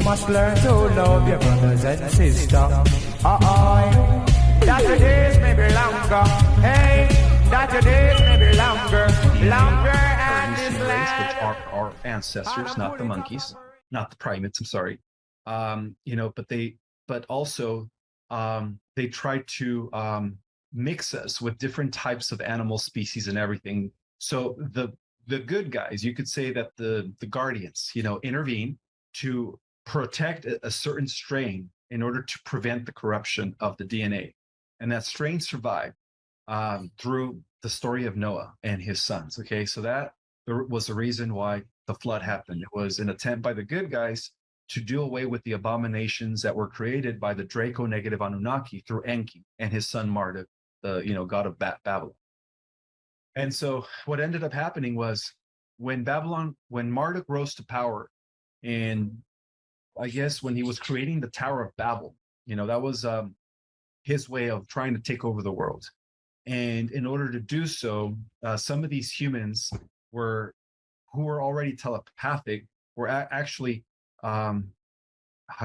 must learn to love your brothers and sisters. That your days may be longer. Hey, that your days may be longer and this race, land. which are our ancestors, not the monkeys, not the primates. I'm sorry. But also they try to mix us with different types of animal species and everything. So the good guys, you could say that the guardians, intervene to protect a certain strain in order to prevent the corruption of the DNA. And that strain survived through the story of Noah and his sons. Okay, so that was the reason why the flood happened. It was an attempt by the good guys to do away with the abominations that were created by the Draco-negative Anunnaki through Enki and his son Marduk, the god of Babylon. And so what ended up happening was when Marduk rose to power, and I guess when he was creating the Tower of Babel, that was his way of trying to take over the world. And in order to do so, some of these humans who were already telepathic were actually, how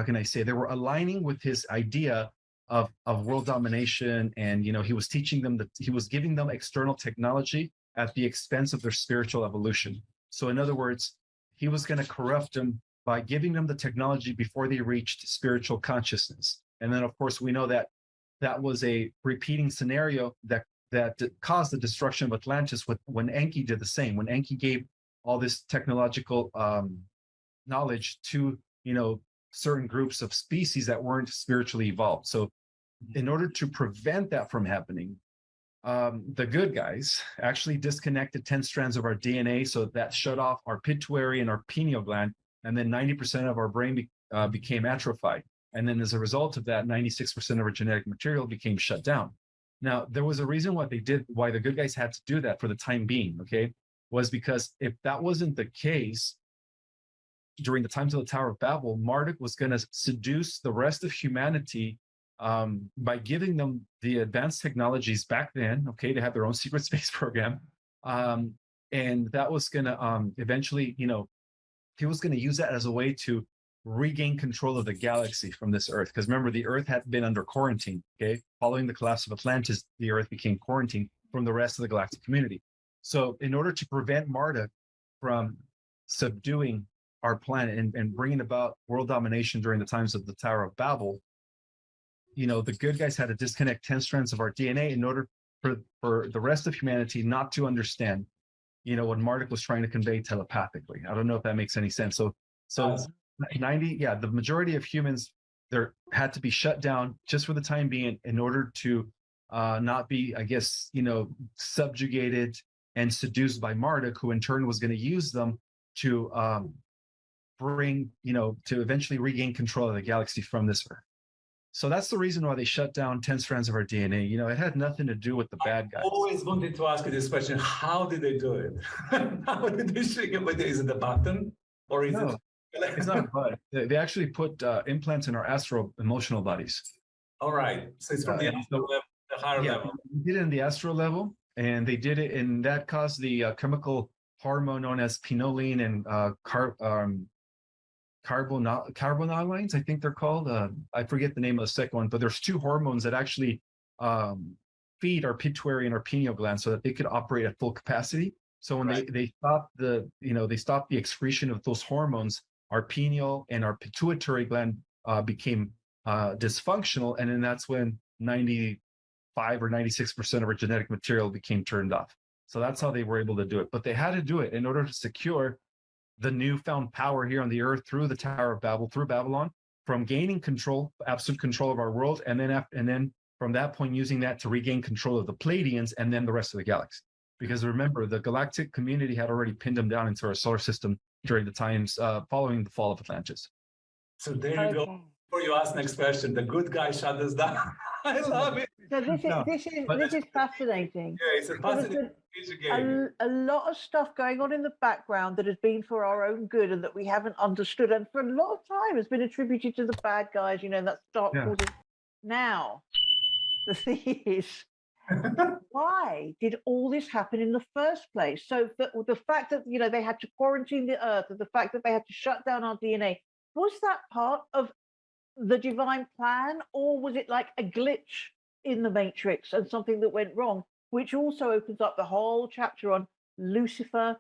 can I say, they were aligning with his idea of world domination. And, he was teaching them he was giving them external technology at the expense of their spiritual evolution. So in other words, he was going to corrupt them by giving them the technology before they reached spiritual consciousness. And then, of course, we know that was a repeating scenario that caused the destruction of Atlantis when Enki did the same. When Enki gave all this technological knowledge to certain groups of species that weren't spiritually evolved. So in order to prevent that from happening, the good guys actually disconnected 10 strands of our DNA, so that shut off our pituitary and our pineal gland, and then 90% of our brain became atrophied. And then as a result of that, 96% of our genetic material became shut down. Now, there was a reason why the good guys had to do that for the time being, okay? Was because if that wasn't the case, during the times of the Tower of Babel, Marduk was going to seduce the rest of humanity by giving them the advanced technologies back then, okay? They had their own secret space program. And that was going to eventually, he was going to use that as a way to regain control of the galaxy from this Earth. Because remember, the Earth had been under quarantine, okay? Following the collapse of Atlantis, the Earth became quarantined from the rest of the galactic community. So in order to prevent Marduk from subduing our planet and bringing about world domination during the times of the Tower of Babel, the good guys had to disconnect 10 strands of our DNA in order for the rest of humanity not to understand, what Marduk was trying to convey telepathically. I don't know if that makes any sense. So 90, the majority of humans there had to be shut down just for the time being in order to not be, I guess, subjugated and seduced by Marduk, who in turn was going to use them to bring, to eventually regain control of the galaxy from this Earth. So that's the reason why they shut down 10 strands of our DNA. It had nothing to do with the bad guys. I always wanted to ask you this question. How did they do it? How did they shake it? Is it the button? Or is it? It's not a button. They actually put implants in our astral emotional bodies. All right. So it's from the higher level. They did it in the astral level, and they did it, and that caused the chemical hormone known as pinoline and carbonylines, I think they're called. I forget the name of the second one, but there's two hormones that actually feed our pituitary and our pineal gland so that they could operate at full capacity. So when they stopped the excretion of those hormones, our pineal and our pituitary gland became dysfunctional, and then that's when 95 or 96% of our genetic material became turned off. So that's how they were able to do it. But they had to do it in order to secure the newfound power here on the Earth through the Tower of Babel, through Babylon, from gaining control, absolute control of our world, and then from that point using that to regain control of the Pleiadians and then the rest of the galaxy. Because remember, the galactic community had already pinned them down into our solar system during the times following the fall of Atlantis. So there you go. Before you ask next question, the good guy shut us down. I love it. So this is fascinating. Yeah, it's a fascinating game. A lot of stuff going on in the background that has been for our own good and that we haven't understood, and for a lot of time has been attributed to the bad guys. That dark forces. Now, the thing is, why did all this happen in the first place? So the fact that they had to quarantine the Earth, and the fact that they had to shut down our DNA, Was that part of the divine plan, or was it like a glitch in the matrix and something that went wrong, which also opens up the whole chapter on Lucifer,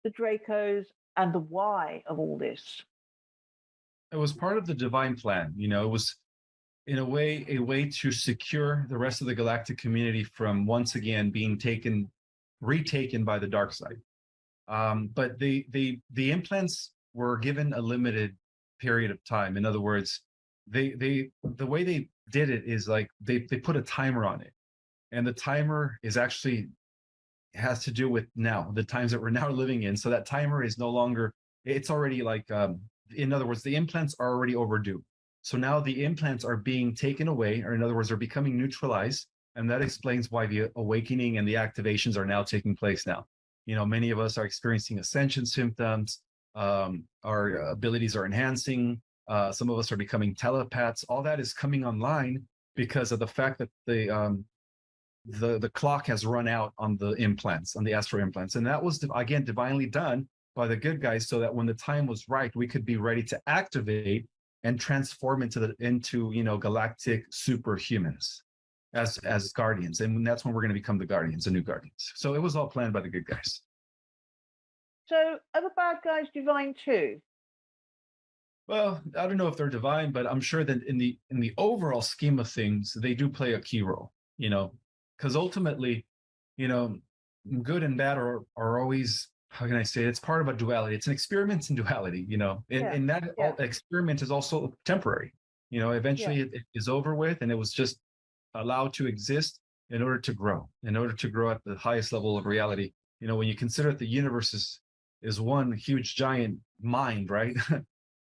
the Dracos, and the why of all this? It was part of the divine plan. It was in a way to secure the rest of the galactic community from once again being retaken by the dark side. But the implants were given a limited period of time. In other words, the way they did it is like they put a timer on it, and the timer is actually has to do with now the times that we're now living in. So that timer is no longer. It's already like in other words, the implants are already overdue. So now the implants are being taken away, or in other words, they're becoming neutralized, and that explains why the awakening and the activations are now taking place now. Many of us are experiencing ascension symptoms. Our abilities are enhancing. Some of us are becoming telepaths. All that is coming online because of the fact that the clock has run out on the implants, on the astral implants, and that was again divinely done by the good guys, so that when the time was right, we could be ready to activate and transform into galactic superhumans as guardians, and that's when we're going to become the guardians, the new guardians. So it was all planned by the good guys. So are the bad guys divine too? Well, I don't know if they're divine, but I'm sure that in the overall scheme of things, they do play a key role. Because ultimately, good and bad are always, how can I say it? It's part of a duality. It's an experiment in duality. And that experiment is also temporary. Eventually it is over with, and it was just allowed to exist in order to grow at the highest level of reality. When you consider that the universe is one huge giant mind, right?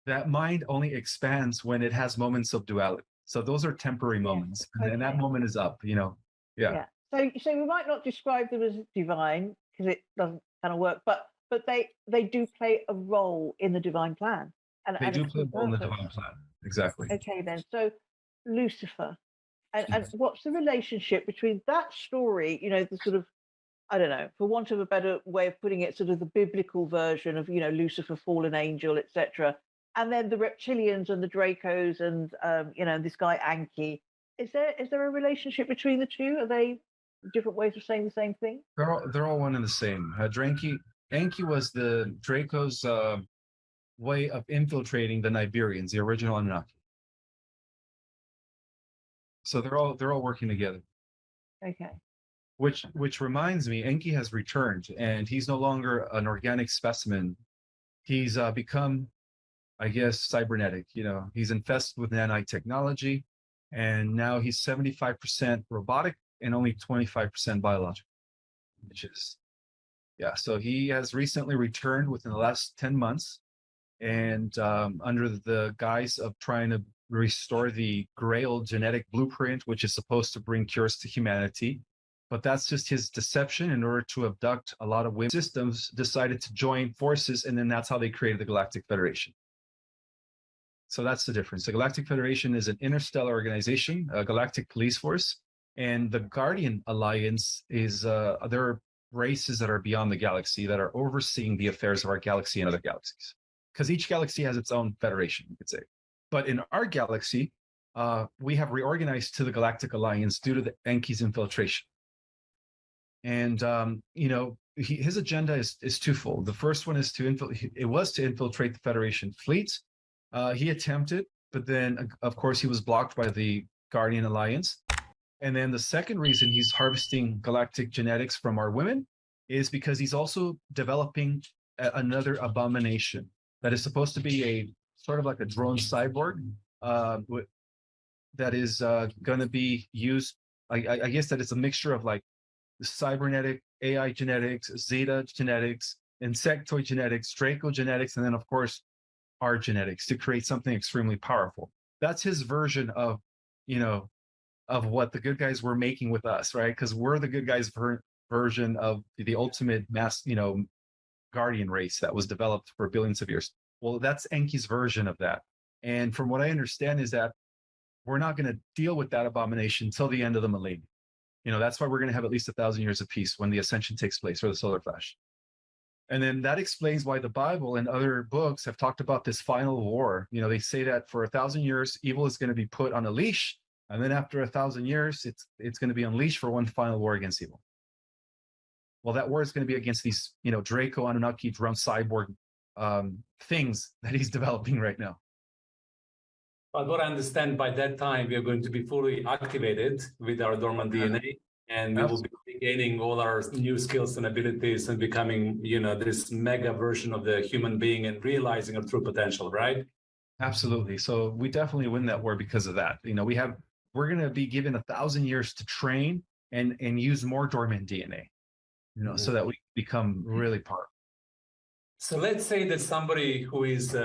That mind only expands when it has moments of duality. So those are temporary moments, and that moment is up. Yeah. So we might not describe them as divine because it doesn't kind of work, but they do play a role in the divine plan. And they do play a role in the divine plan. Exactly. Okay, then. So Lucifer, and what's the relationship between that story? The sort of, I don't know, for want of a better way of putting it, sort of the biblical version of Lucifer, fallen angel, etc. And then the reptilians and the Dracos and this guy Anki. Is there a relationship between the two? Are they different ways of saying the same thing? They're all one and the same. Anki was the Draco's way of infiltrating the Nibirians, the original Anunnaki. So they're all working together. Okay. Which reminds me, Enki has returned, and he's no longer an organic specimen. He's become, I guess, cybernetic. He's infested with nanotechnology, and now he's 75% robotic and only 25% biological. Which is, So he has recently returned within the last 10 months, and under the guise of trying to restore the Grail genetic blueprint, which is supposed to bring cures to humanity. But that's just his deception in order to abduct a lot of women. Systems decided to join forces, and then that's how they created the Galactic Federation. So that's the difference. The Galactic Federation is an interstellar organization, a galactic police force, and the Guardian Alliance is there are races that are beyond the galaxy that are overseeing the affairs of our galaxy and other galaxies. Because each galaxy has its own federation, you could say. But in our galaxy, we have reorganized to the Galactic Alliance due to the Enki's infiltration. And his agenda is twofold. The first one is to infiltrate the Federation fleet. He attempted, but then of course he was blocked by the Guardian Alliance. And then the second reason he's harvesting galactic genetics from our women is because he's also developing another abomination that is supposed to be a sort of like a drone cyborg that is going to be used. I guess that it's a mixture of like cybernetic, AI genetics, Zeta genetics, insectoid genetics, Draco genetics, and then of course our genetics to create something extremely powerful. That's his version of, of what the good guys were making with us, right? Because we're the good guys' version of the ultimate mass, guardian race that was developed for billions of years. Well, that's Enki's version of that. And from what I understand is that we're not going to deal with that abomination until the end of the millennium. That's why we're going to have at least 1,000 years of peace when the ascension takes place, or the solar flash. And then that explains why the Bible and other books have talked about this final war. You know, they say that for 1,000 years, evil is going to be put on a leash. And then after 1,000 years, it's going to be unleashed for one final war against evil. Well, that war is going to be against these, you know, Draco Anunnaki drum cyborg things that he's developing right now. But what I understand, by that time, we are going to be fully activated with our dormant DNA, and we will be gaining all our new skills and abilities and becoming, you know, this mega version of the human being and realizing our true potential, right? Absolutely. So we definitely win that war because of that. You know, we're going to be given 1,000 years to train and use more dormant DNA, you know, so that we become really powerful. So let's say that somebody who is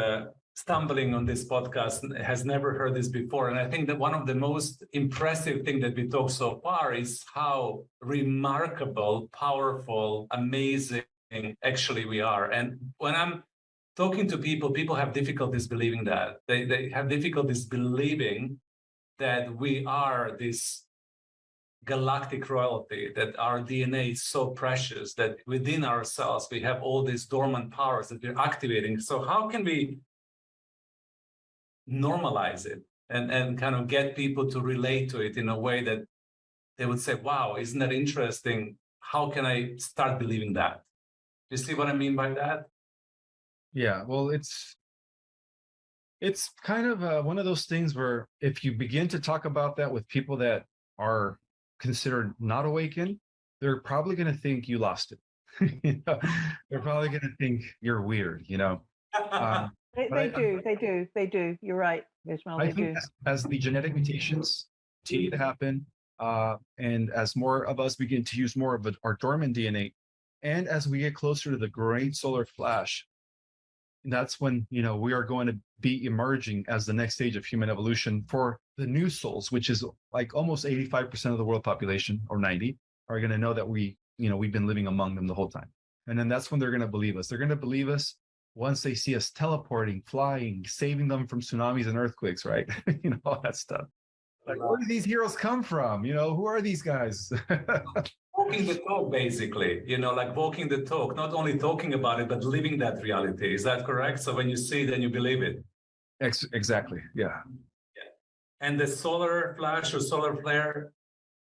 stumbling on this podcast has never heard this before. And I think that one of the most impressive things that we talked so far is how remarkable, powerful, amazing actually we are. And when I'm talking to people, people have difficulties believing that. They have difficulties believing that we are this galactic royalty, that our DNA is so precious, that within ourselves we have all these dormant powers that we're activating. So how can we normalize it and kind of get people to relate to it in a way that they would say, wow, isn't that interesting? How can I start believing that? You see what I mean by that? Yeah, well, it's kind of one of those things where if you begin to talk about that with people that are considered not awakened, they're probably going to think you lost it. You know? They're probably going to think you're weird, you know. They do. You're right, Ismail. I They think do. as the genetic mutations continue to happen, and as more of us begin to use more of our dormant DNA, and as we get closer to the great solar flash, that's when, you know, we are going to be emerging as the next stage of human evolution for the new souls, which is like almost 85% of the world population, or 90, are going to know that we've been living among them the whole time. And then that's when they're going to believe us. They're going to believe us once they see us teleporting, flying, saving them from tsunamis and earthquakes, right? You know, all that stuff. Like, where do these heroes come from? You know, who are these guys? Walking the talk, basically, you know, like walking the talk, not only talking about it, but living that reality. Is that correct? So when you see it, then you believe it. Exactly. Yeah. And the solar flash or solar flare,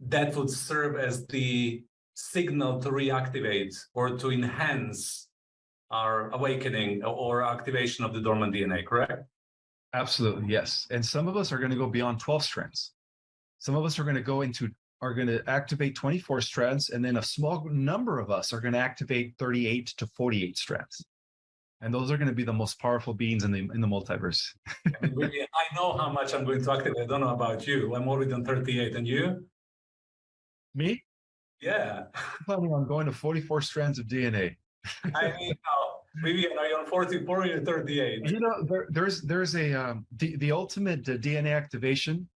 that would serve as the signal to reactivate or to enhance our awakening or activation of the dormant DNA, correct? Absolutely, yes. And some of us are going to go beyond 12 strands. Some of us are going to activate 24 strands, and then a small number of us are going to activate 38 to 48 strands. And those are going to be the most powerful beings in the multiverse. Really, I know how much I'm going to activate. I don't know about you. I'm already on 38, and you? Me? Yeah. I'm planning on going to 44 strands of DNA. I mean, Vivian, are you on 44 or you're 38? You know, there's the ultimate DNA activation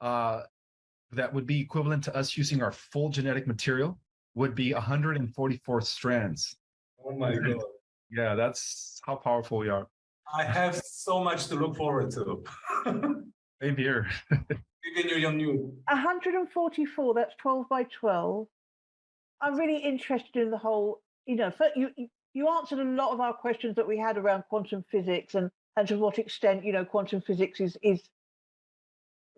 that would be equivalent to us using our full genetic material would be 144 strands. Oh my God. Yeah, that's how powerful we are. I have so much to look forward to. Same here. Vivian, you're new. 144, that's 12 by 12. I'm really interested in the whole, you know, you answered a lot of our questions that we had around quantum physics and to what extent, you know, quantum physics is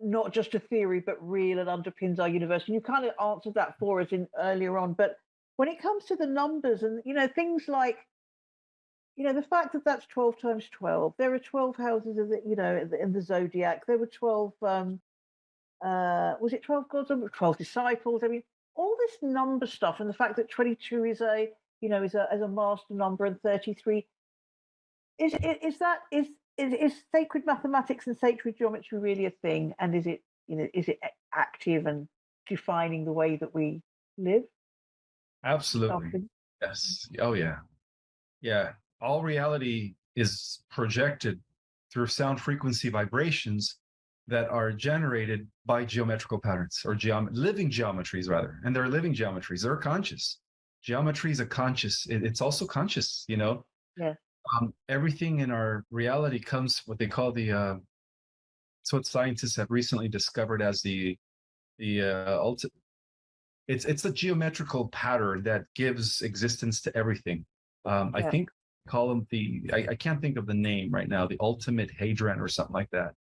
not just a theory, but real and underpins our universe. And you kind of answered that for us earlier on. But when it comes to the numbers and, you know, things like, you know, the fact that that's 12 times 12, there are 12 houses of the, you know, in the zodiac. There were 12, was it 12 gods or 12 disciples? I mean, all this number stuff and the fact that 22 is a, you know, is a master number and 33 is sacred mathematics and sacred geometry really a thing? And is it, you know, is it active and defining the way that we live? Absolutely. Yes. Oh yeah. Yeah. All reality is projected through sound frequency vibrations that are generated by geometrical patterns or living geometries rather. And they're living geometries. They're conscious. Geometry is a conscious. It's also conscious, you know? Yeah. Everything in our reality comes what they call it's what scientists have recently discovered as the ultimate. It's a geometrical pattern that gives existence to everything. I think call him I can't think of the name right now, the ultimate hadron or something like that.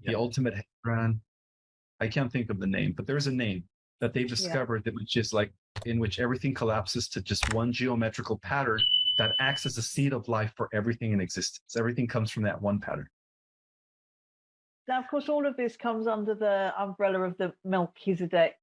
The ultimate hadron. I can't think of the name, but there's a name that they discovered that which is like in which everything collapses to just one geometrical pattern that acts as a seed of life for everything in existence. Everything comes from that one pattern. Now, of course, all of this comes under the umbrella of the Melchizedek.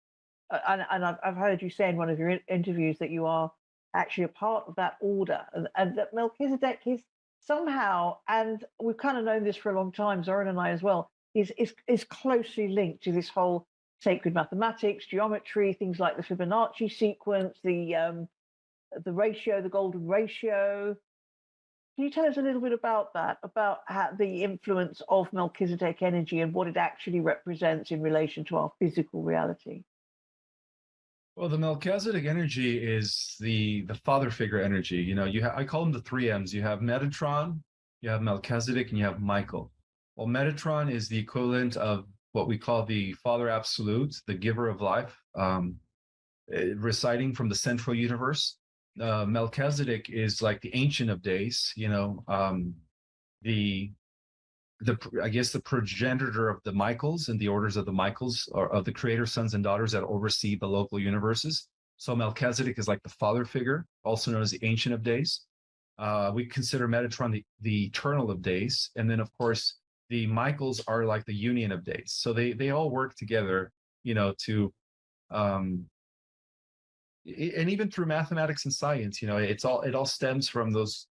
And I've heard you say in one of your interviews that you are actually a part of that order, and that Melchizedek is somehow, and we've kind of known this for a long time, Zoran and I as well, is closely linked to this whole sacred mathematics, geometry, things like the Fibonacci sequence, the ratio, the golden ratio. Can you tell us a little bit about that, about how the influence of Melchizedek energy and what it actually represents in relation to our physical reality? Well, the Melchizedek energy is the father figure energy. You know, I call them the three M's. You have Metatron, you have Melchizedek, and you have Michael. Well, Metatron is the equivalent of what we call the Father Absolute, the giver of life, residing from the central universe. Melchizedek is like the Ancient of Days, you know, I guess the progenitor of the Michaels and the orders of the Michaels, or of the creator sons and daughters that oversee the local universes. So Melchizedek is like the father figure, also known as the Ancient of Days. We consider Metatron the Eternal of Days. And then, of course, the Michaels are like the Union of Days. So they all work together, you know, to and even through mathematics and science, you know, it all stems from those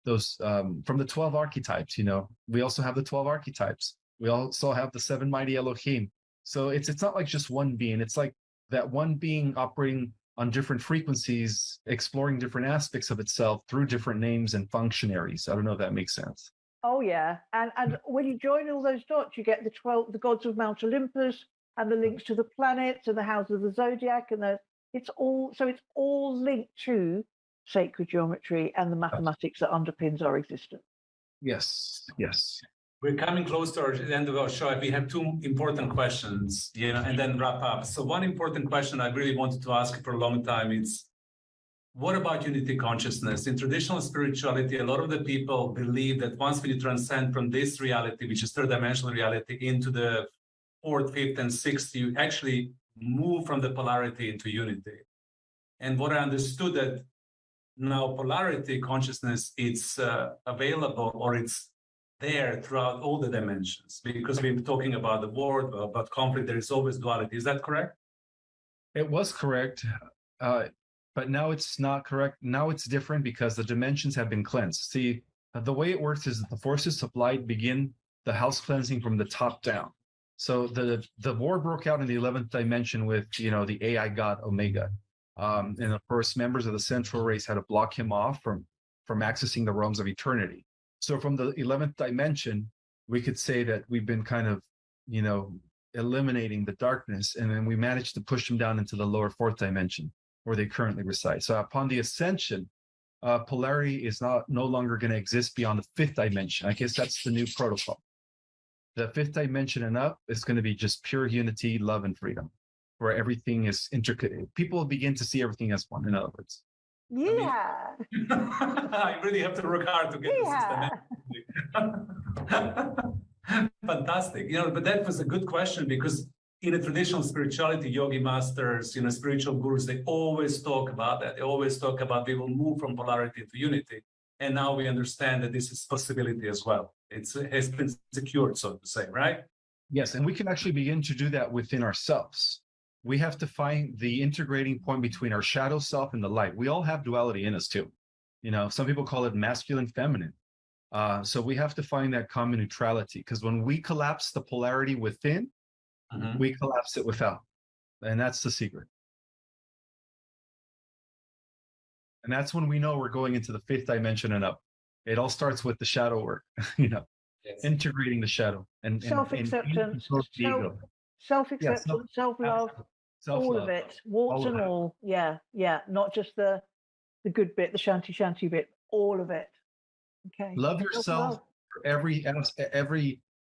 from the 12 archetypes. You know, we also have the 12 archetypes. We also have the 7 mighty Elohim. So it's not like just one being. It's like that one being operating on different frequencies, exploring different aspects of itself through different names and functionaries. I don't know if that makes sense. Oh yeah, and when you join all those dots, you get the gods of Mount Olympus and the links to the planets and the houses of the zodiac, and it's all linked to sacred geometry and the mathematics that underpins our existence. Yes. We're coming close to the end of our show. We have 2 important questions, you know, and then wrap up. So one important question I really wanted to ask for a long time is, what about unity consciousness? In traditional spirituality, a lot of the people believe that once we transcend from this reality, which is third-dimensional reality, into the 4th, 5th, and 6th, you actually move from the polarity into unity. And what I understood that now polarity consciousness, it's available, or it's there throughout all the dimensions, because we're talking about the world, about conflict. There is always duality. Is that correct? It was correct, but now it's not correct. Now it's different because the dimensions have been cleansed. See, the way it works is that the forces of light begin the house cleansing from the top down. So the war broke out in the 11th dimension with, you know, the AI god Omega. And of course, members of the central race had to block him off from accessing the realms of eternity. So from the 11th dimension, we could say that we've been kind of, you know, eliminating the darkness, and then we managed to push them down into the lower 4th dimension where they currently reside. So upon the ascension, polarity is no longer going to exist beyond the 5th dimension. I guess that's the new protocol. The 5th dimension and up is going to be just pure unity, love, and freedom, where everything is intricate. People begin to see everything as one, in other words. Yeah. I really have to work hard to get the system. Fantastic. You know, but that was a good question, because in a traditional spirituality, yogi masters, you know, spiritual gurus, they always talk about that. They always talk about we will move from polarity to unity. And now we understand that this is possibility as well. It has been secured, so to say, right? Yes, and we can actually begin to do that within ourselves. We have to find the integrating point between our shadow self and the light. We all have duality in us too. You know, some people call it masculine, feminine. So we have to find that common neutrality, because when we collapse the polarity within, we collapse it without. And that's the secret. And that's when we know we're going into the 5th dimension and up. It all starts with the shadow work, you know, integrating the shadow and self-acceptance, self-acceptance, self-love, all of it, warts and all. Yeah, not just the good bit, the shanty bit, all of it. Okay. Love yourself for every,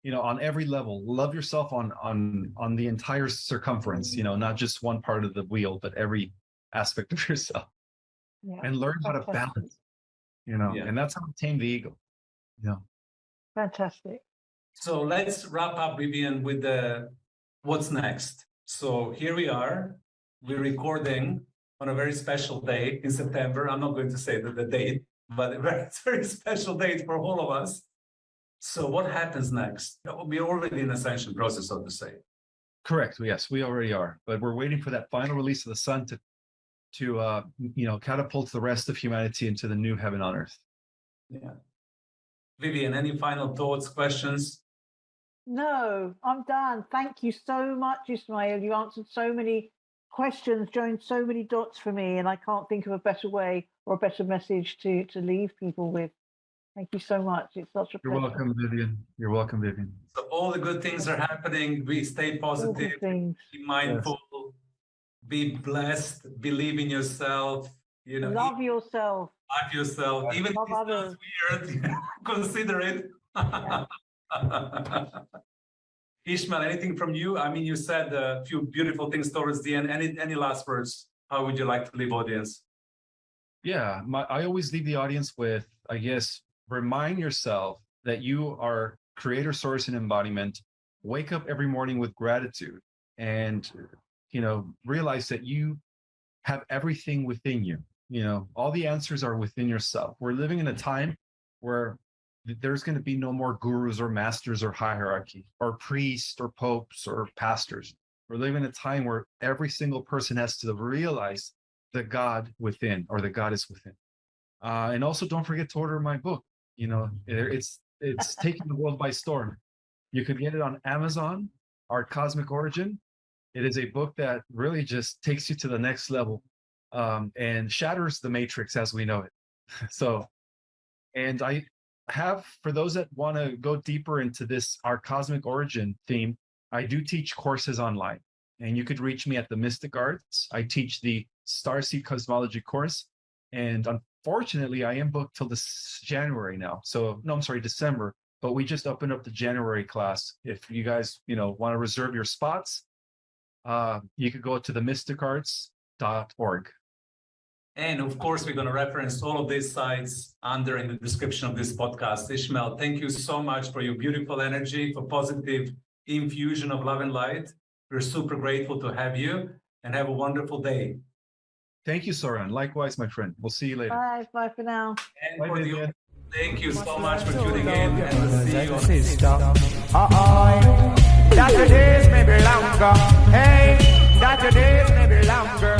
you know, on every level. Love yourself on the entire circumference, you know, not just one part of the wheel, but every aspect of yourself. Yeah, and learn how to balance. and that's how we tame the ego. Fantastic. So let's wrap up, Vivian, with the what's next. So here we are. We're recording on a very special day in September. I'm not going to say the date, but a very, very special date for all of us. So what happens next? We're already in ascension process, so to say. Correct. Yes, we already are. But we're waiting for that final release of the sun to catapult the rest of humanity into the new heaven on earth. Yeah. Vivian, any final thoughts, questions? No, I'm done. Thank you so much, Ismail. You answered so many questions, joined so many dots for me, and I can't think of a better way or a better message to leave people with. Thank you so much. It's such a pleasure. You're welcome, Vivian. You're welcome, Vivian. So all the good things are happening. We stay positive, be mindful, be blessed, believe in yourself. Love yourself. Love yourself. Even if it sounds weird, consider it. Yeah. Ishmael, anything from you? I mean, you said a few beautiful things towards the end. Any last words? How would you like to leave audience? Yeah, I always leave the audience with, I guess, remind yourself that you are creator, source, and embodiment. Wake up every morning with gratitude and, realize that you have everything within you. All the answers are within yourself. We're living in a time where there's going to be no more gurus or masters or hierarchy or priests or popes or pastors. We're living in a time where every single person has to realize the God within, or the God is within. And also don't forget to order my book. It's taking the world by storm. You could get it on Amazon, Our Cosmic Origin. It is a book that really just takes you to the next level and shatters the matrix as we know it. And I have, for those that want to go deeper into this, Our Cosmic Origin theme, I do teach courses online. And you could reach me at the Mystic Arts. I teach the Starseed Cosmology course. And unfortunately, I am booked till this January now. December. But we just opened up the January class. If you guys, want to reserve your spots, you could go to themysticarts.org. And of course, we're going to reference all of these sites under in the description of this podcast. Ishmael, thank you so much for your beautiful energy, for positive infusion of love and light. We're super grateful to have you, and have a wonderful day. Thank you, Soren. Likewise, my friend. We'll see you later. Bye. Bye for now. And bye, thank you so much for tuning in, and we'll see you. That your days may be longer. Hey, that your days may be longer.